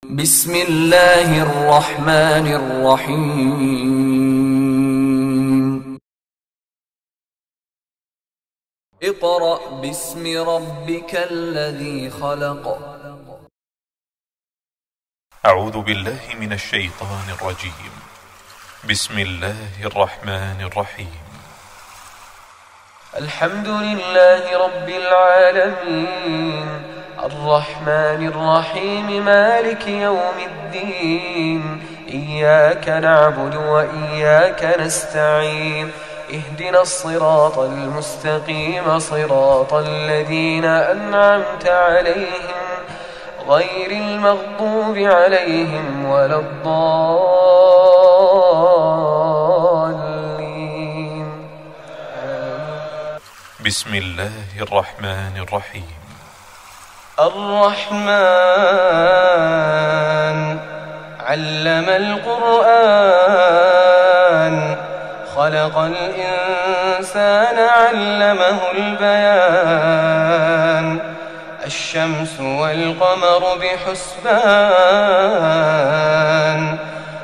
بسم الله الرحمن الرحيم. اقرأ باسم ربك الذي خلق. أعوذ بالله من الشيطان الرجيم. بسم الله الرحمن الرحيم. الحمد لله رب العالمين الرحمن الرحيم مالك يوم الدين. إياك نعبد وإياك نستعين. اهدنا الصراط المستقيم صراط الذين أنعمت عليهم غير المغضوب عليهم ولا الضالين. بسم الله الرحمن الرحيم. الرحمن علم القرآن خلق الإنسان علمه البيان. الشمس والقمر بحسبان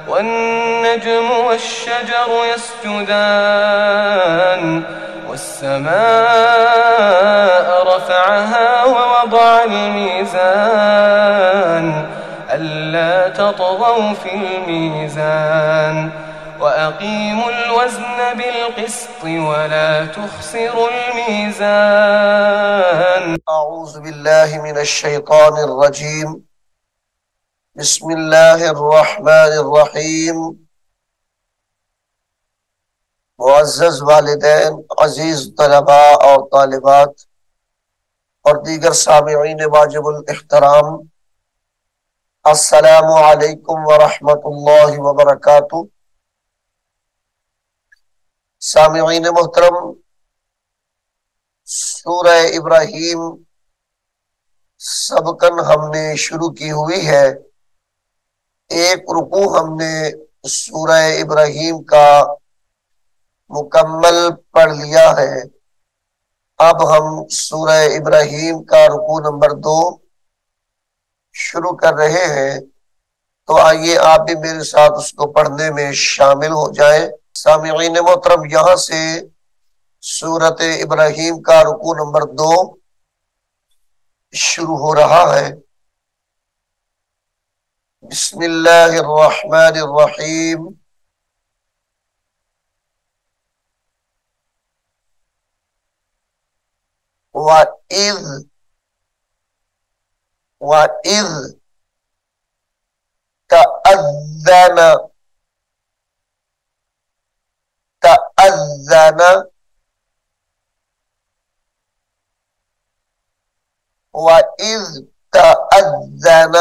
والنجم والشجر يسجدان. والسماء رفعها ووضع الميزان ألا تطغوا في الميزان وأقيموا الوزن بالقسط ولا تخسروا الميزان. أعوذ بالله من الشيطان الرجيم. بسم الله الرحمن الرحیم. معزز والدین، عزیز طلباء اور طالبات اور دیگر سامعین واجب الاحترام، السلام علیکم ورحمۃ اللہ وبرکاتہ۔ سامعین محترم، سورہ ابراہیم سبقاً ہم نے شروع کی ہوئی ہے۔ ایک رکوع ہم نے سورہ ابراہیم کا مکمل پڑھ لیا ہے۔ اب ہم سورہ ابراہیم کا رکوع نمبر 2 شروع کر رہے ہیں، تو آئیے آپ بھی میرے ساتھ اس کو پڑھنے میں شامل ہو جائیں۔ سامعین محترم، یہاں سے سورۃ ابراہیم کا رکوع نمبر 2 شروع ہو رہا ہے۔ بسم اللہ الرحمن الرحیم۔ وَإِذْ تَأَذَّنَ وَإِذْ تَأَذَّنَ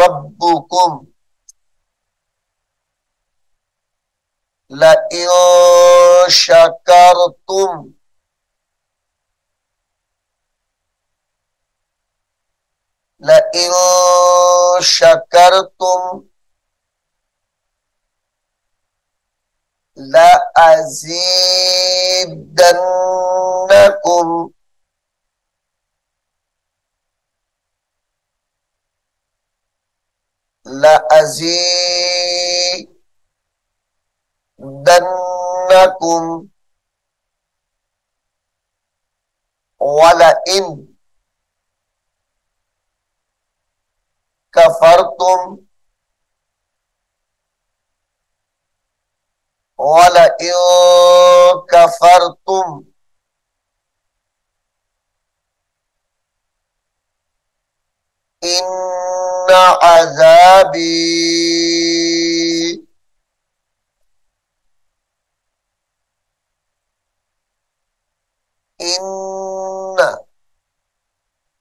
رَبُّكُمْ لَئِن شَكَرْتُمْ لَأَزِيدَنَّكُمْ وَلَئِن كَفَرْتُمْ إِنَّ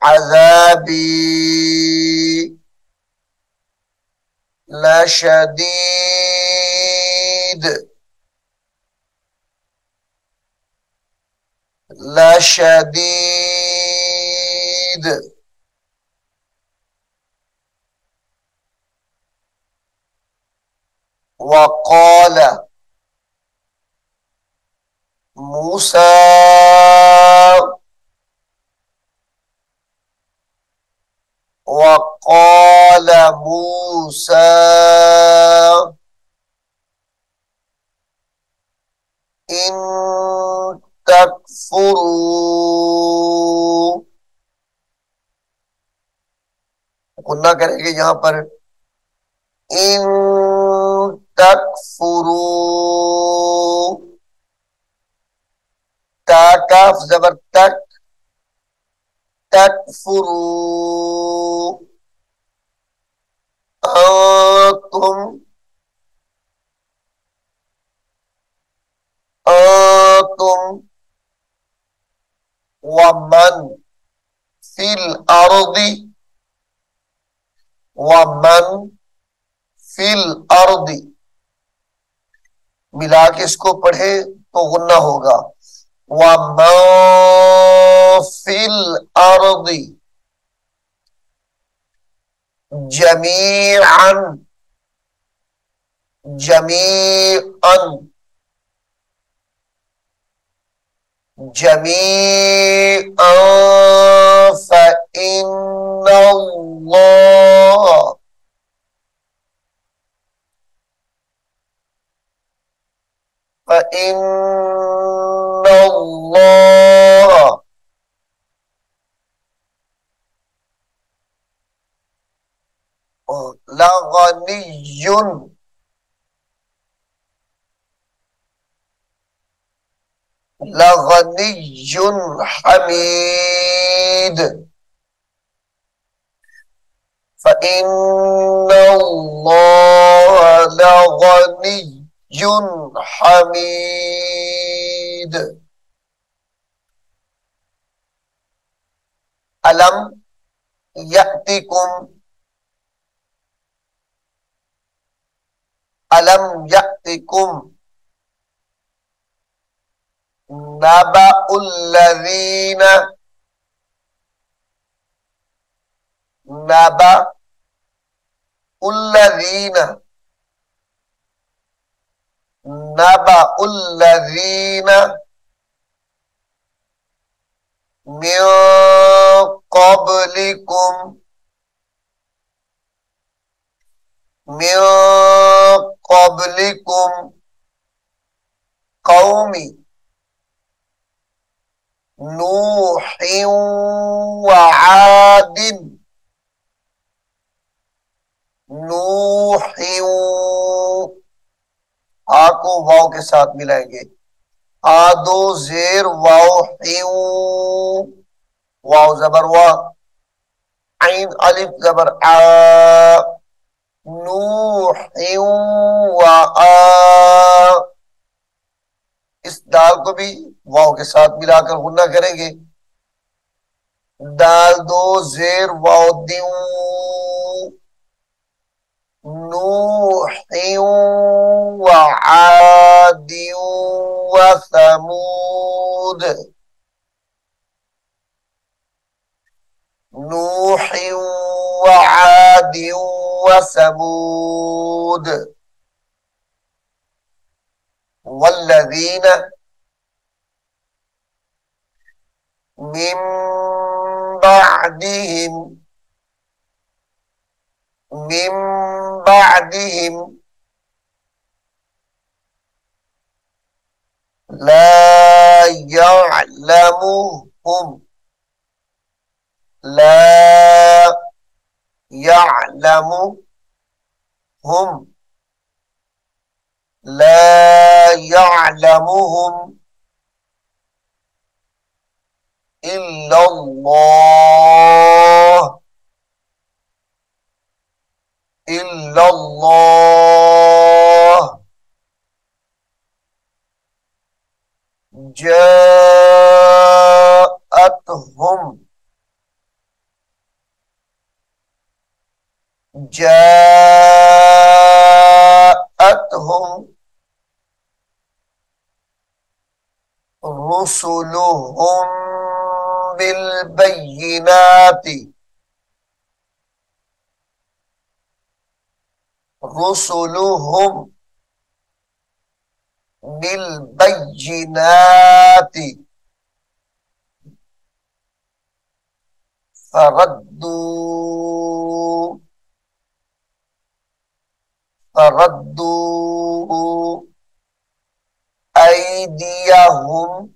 عذابي لشديد. وقال موسى موسى إن تکفروا، قلنا کریں گے یہاں پر ان تکفروا، تا کاف زبر تک، تکفروا، انتم ومن فی الارض، ومن فی الارض، ملا کے اس کو پڑھے تو غنہ ہوگا، ومن فی الارض جمیعا، جمیعا، جمیعا فإن اللہ، فإن اللہ لغنی، لغنی حمید، فإن اللہ لغنی حمید۔ علم یأتکم، علم یأتکم نبأ الذین، نبأ الذین، نبأ الذین من قبلکم، من قبلکم قوم نوح وعاد، نوح آ کو واو کے ساتھ ملائیں گے، آدو زیر واو، واو زبر وا، عین الف زبر آ، نوح و آ، اس دال کو بھی واو کے ساتھ ملا کر غنہ کریں گے، دال دو زیر واو دیو، نوح وعاد وثمود، نوح وعاد وثمود، والذین من بعدهم، من بعدهم لا يعلمهم، لا يعلمهم، لا يعلمهم إلا الله، إلا الله، جاءتهم، جاءتهم رسلهم بالبينات، رسلهم بالبينات فردوا فردوا أيديهم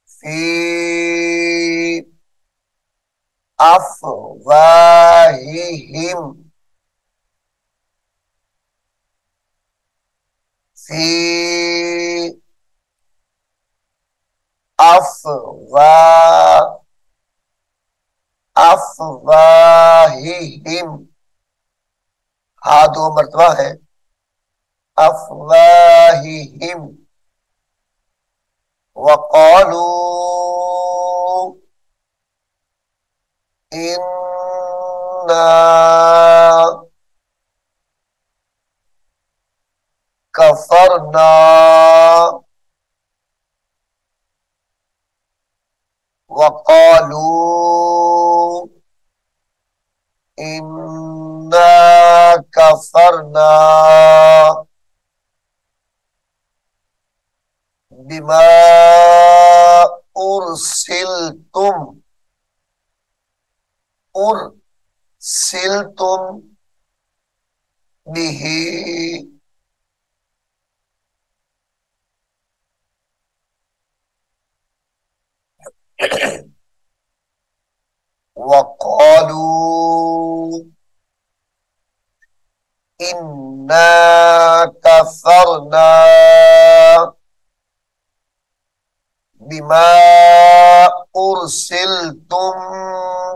في أفواههم في أفواههم، ہاں دو مرتبہ ہے، أفواههم، وقالوا إنا كفرنا وقالوا إنا كفرنا بما أرسلتم به وقالوا إنا كفرنا بما أرسلتم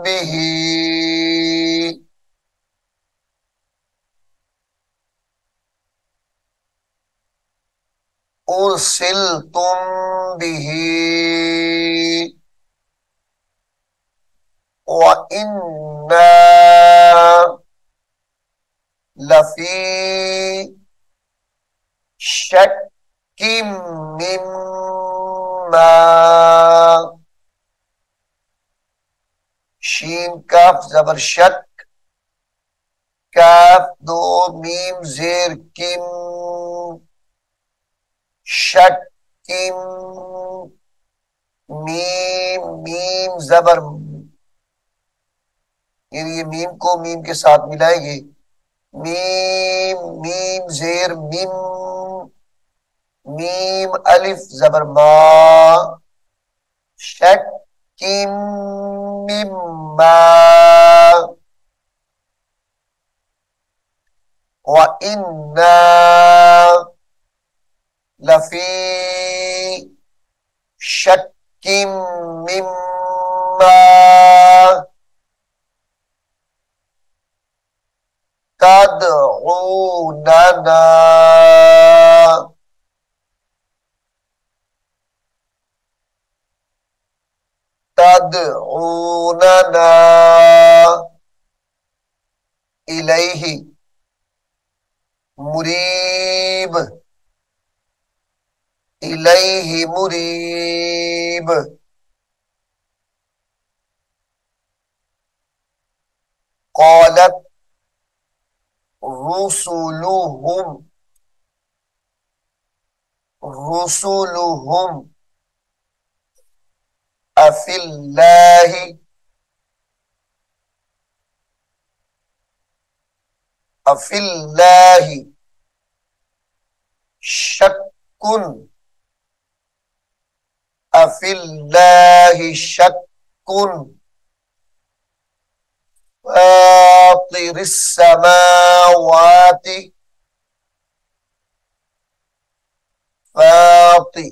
به وإنا لفي شك مما، شین کاف زبر شک، کاف دو میم زیر کم، شک کم، میم زبر، یہ میم کو میم کے ساتھ ملائیں گے، میم زیر میم الف زبر ما، شک مما، وَإِنَّا لَفِي شَكٍّ مِّمَّا تَدْعُونَنَا إِلَيْهِ مُرِيبٌ، إِلَيْهِ مُرِيبٌ، قالت رسلهم أفي الله شك، أفي الله شك فاطر السماوات، فاطر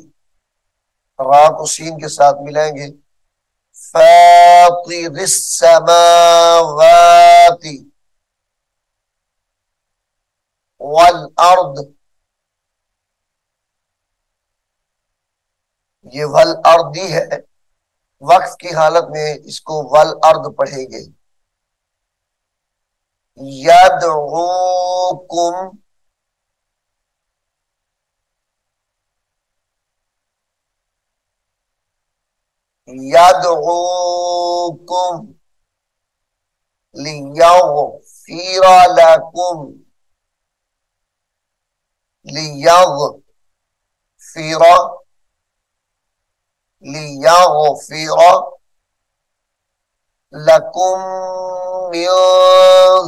را کو سین کے ساتھ ملائیں گے، فاطر السماوات والارض، یہ والارض ہے، وقف کی حالت میں اس کو والارض پڑھیں گے، یدعوکم لیغفر لکم، لیغفر لکم من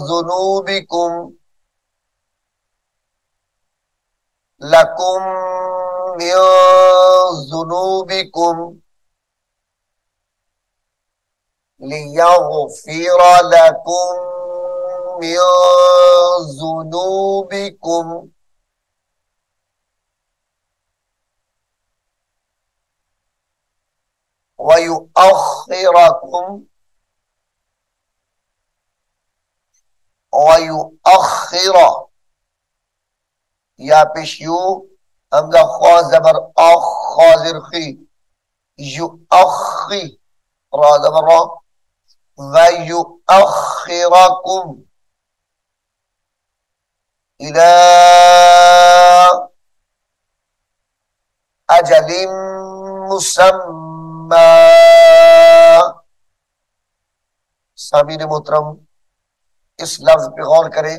ذنوبکم، لکم من ذنوبکم لیغفر لکم من ذنوبکم وَيُؤَخِّرَكُمْ وَيُؤَخِّرَ یا پیشیو حمزہ خوا زبر اخ خازر خی یؤخی را زبر را وَيُؤَخِّرَكُمْ إِلَى أَجَلٍ مُّسَمًّى. سامعین محترم اس لفظ پہ غور کریں،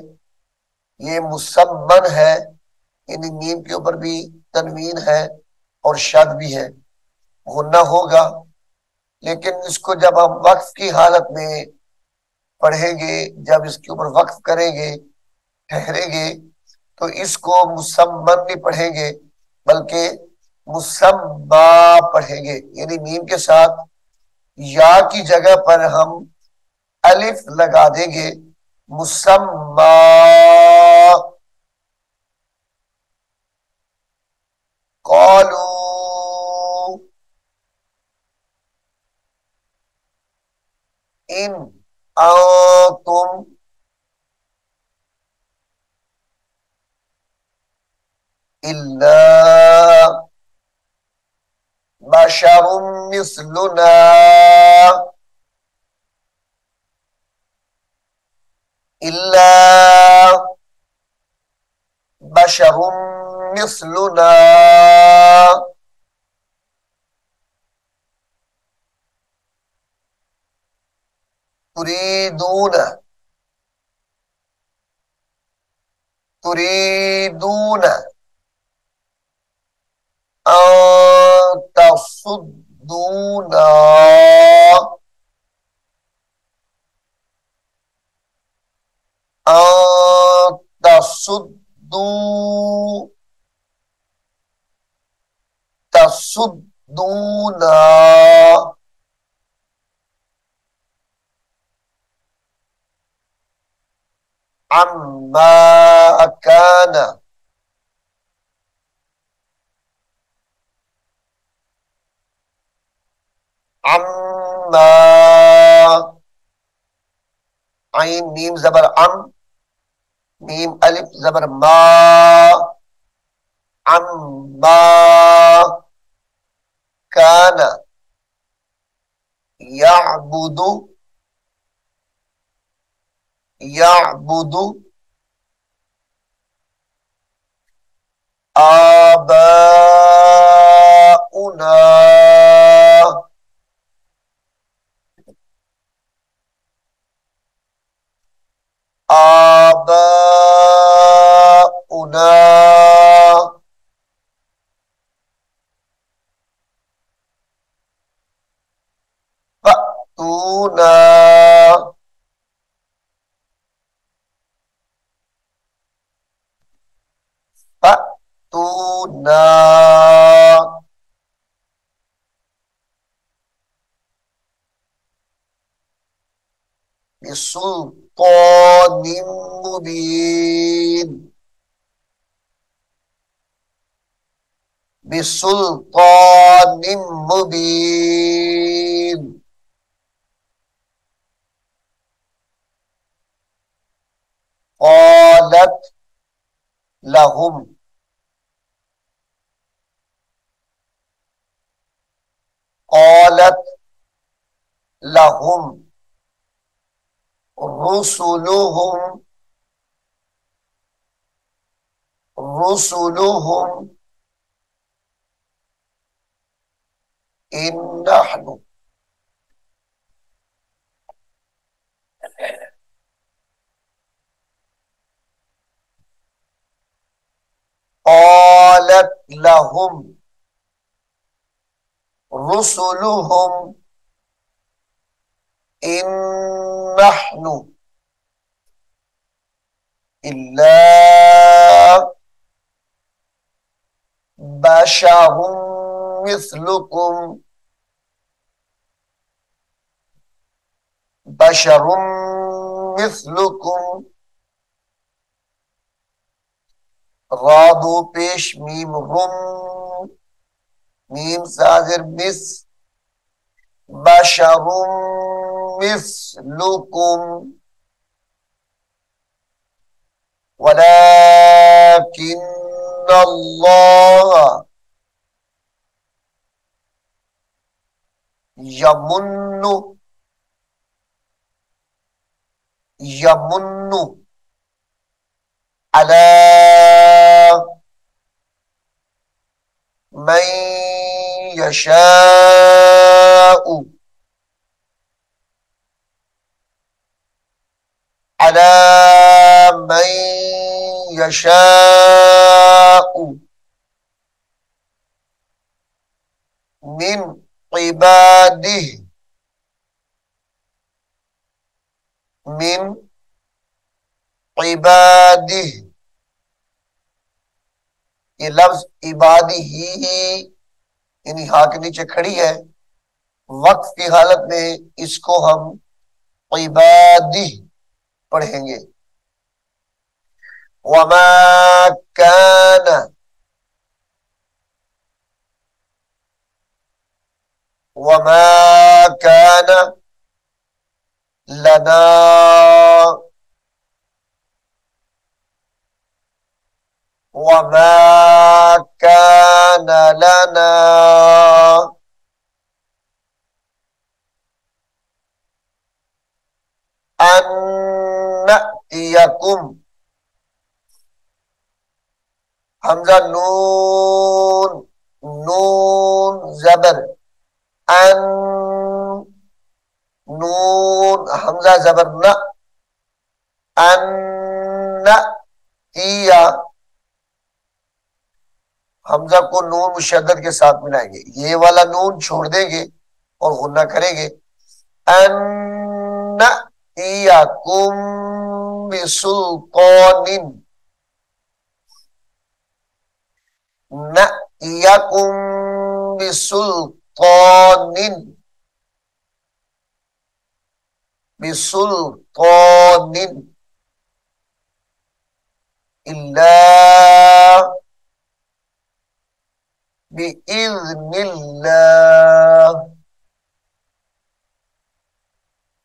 یہ مسمن ہے، یعنی میم کے اوپر بھی تنوین ہے اور شد بھی ہے، غنہ ہوگا، لیکن اس کو جب ہم وقف کی حالت میں پڑھیں گے، جب اس کے اوپر وقف کریں گے، ٹھہریں گے، تو اس کو مسمن نہیں پڑھیں گے بلکہ مسمّا پڑھیں گے، یعنی میم کے ساتھ یا کی جگہ پر ہم الف لگا دیں گے، مسمّا. قالوا ان انتم الا بشر مثلنا الا بشر مثلنا تريدون أن تصدونا أن تصدونا عما كان عما عین میم زبر ام، میم الف زبر ما، عما كان يعبد آباؤنا فأتونا بسلطان مبين قالت لهم رسلهم إن نحن قالت لهم رسلهم إن نحن إلا بشر مثلكم بشر مثلكم رادو پیش میم رم میم ساغر مس بشر مثلكم ولكن الله يمن على من يشاء على من يشاء من عباده یہ لفظ عبادی ہی یعنی ہاں کے نیچے کھڑی ہے، وقف کی حالت میں اس کو ہم عبادی پڑھیں گے. وما كان لنا ان نأتيكم حمزہ نون زبر ان نون حمزہ زبر نہ ان نأتیا حمزہ کو نون مشدد کے ساتھ ملائیں گے، یہ والا نون چھوڑ دیں گے اور غنہ کریں گے. ان نأتیکم بسلطان نأتیکم بسلطان إلا بإذن الله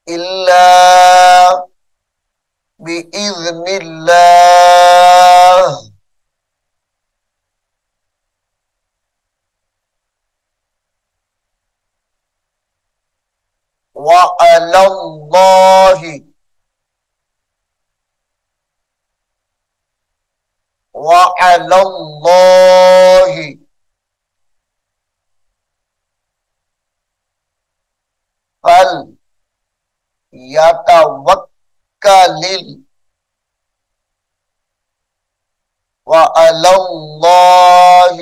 إلا بإذن الله وعلى الله فليتوكل وعلى الله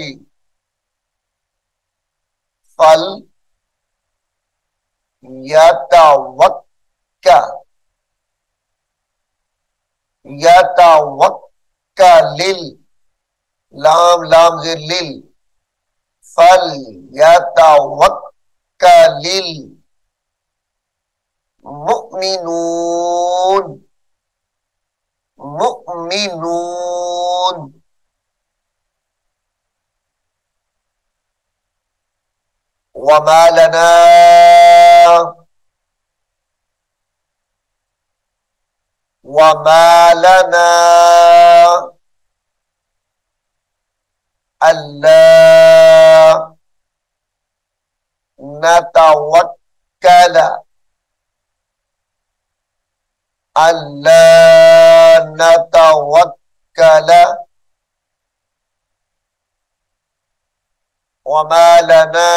يتوكل لام زیر لیل فليتوكل مؤمنون وما لنا ألا نتوكل وما لنا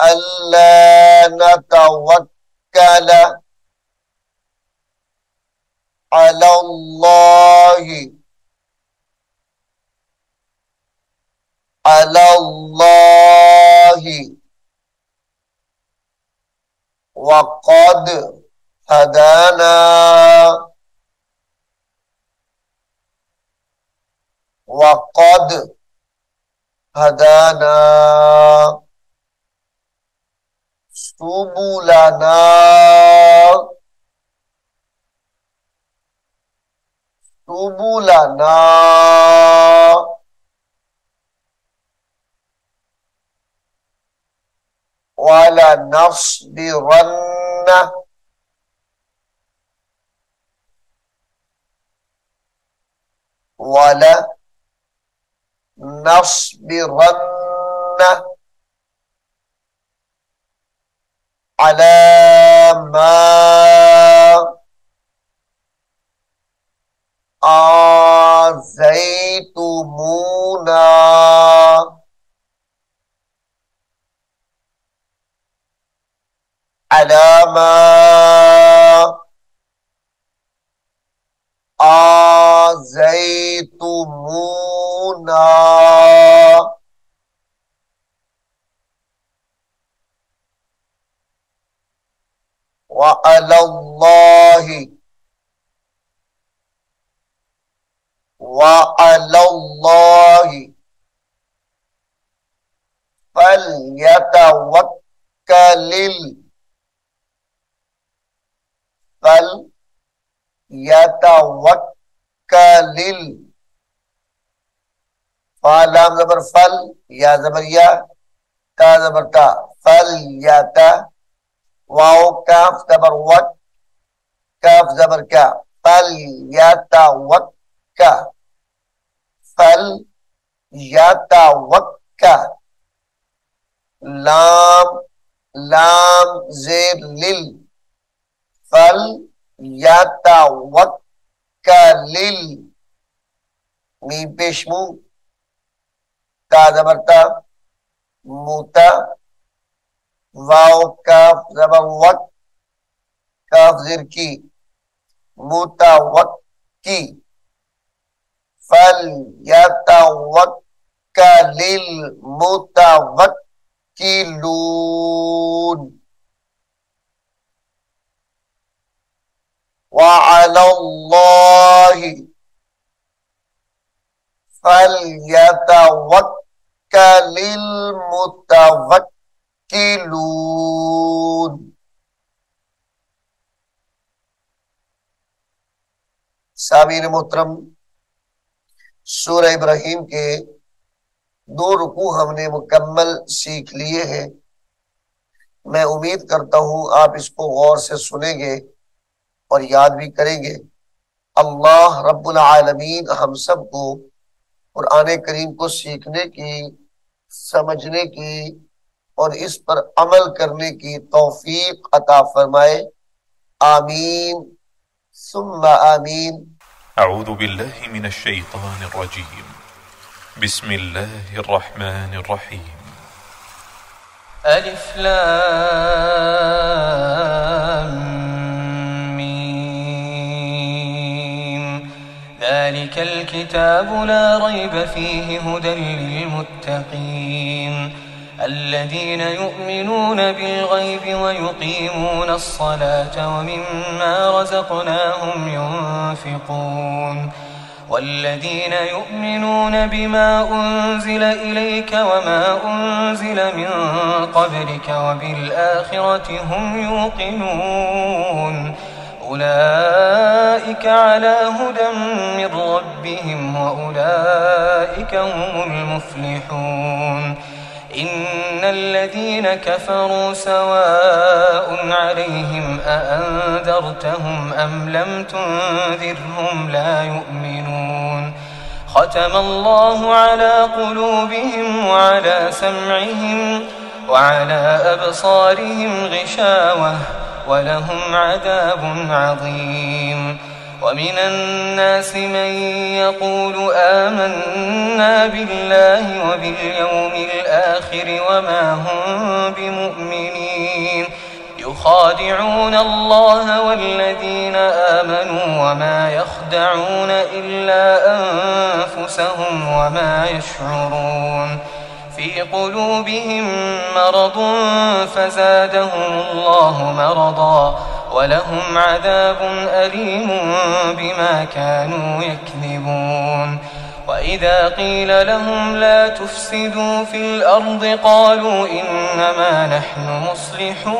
ألا نتوكل على الله وقد هدانا هدانا سبلنا سبلنا ولنصبرن على ما آذيتمونا على ما آذيتمونا وعلى الله فليتوكل فلام زبر فل یا زبر یا تا زبر تا فل یا تا واو کاف زبر وک کاف زبر کا فل یا تا وک کا فل یا تا وک کا لام زیر لل فل یتوکل میم پیشمو تا زبر تا موتا واو کاف زبر وک کاف زیر کی موتا وک کی فل یتوکل المتوکلون وعلى الله فليتوكل المتوكلون. سامعین محترم، سورہ ابراہیم کے 2 رکوع ہم نے مکمل سیکھ لیے ہیں. میں امید کرتا ہوں آپ اس کو غور سے سنیں گے اور یاد بھی کریں گے. اللہ رب العالمین ہم سب کو قرآن کریم کو سیکھنے کی، سمجھنے کی اور اس پر عمل کرنے کی توفیق عطا فرمائے. آمین ثم آمین. أعوذ بالله من الشيطان الرجيم. بسم الله الرحمن الرحيم. ألف لام ميم. ذلك الكتاب لا ريب فيه هدى للمتقين الذين يؤمنون بالغيب ويقيمون الصلاة ومما رزقناهم ينفقون والذين يؤمنون بما أنزل إليك وما أنزل من قبلك وبالآخرة هم يوقنون أولئك على هدى من ربهم وأولئك هم المفلحون. إن الذين كفروا سواء عليهم أأنذرتهم أم لم تنذرهم لا يؤمنون. ختم الله على قلوبهم وعلى سمعهم وعلى أبصارهم غشاوة ولهم عذاب عظيم. ومن الناس من يقول آمنا بالله وباليوم الآخر وما هم بمؤمنين يخادعون الله والذين آمنوا وما يخدعون إلا أنفسهم وما يشعرون. في قلوبهم مرض فزادهم الله مرضا ولهم عذاب أليم بما كانوا يكذبون. وإذا قيل لهم لا تفسدوا في الأرض قالوا إنما نحن مصلحون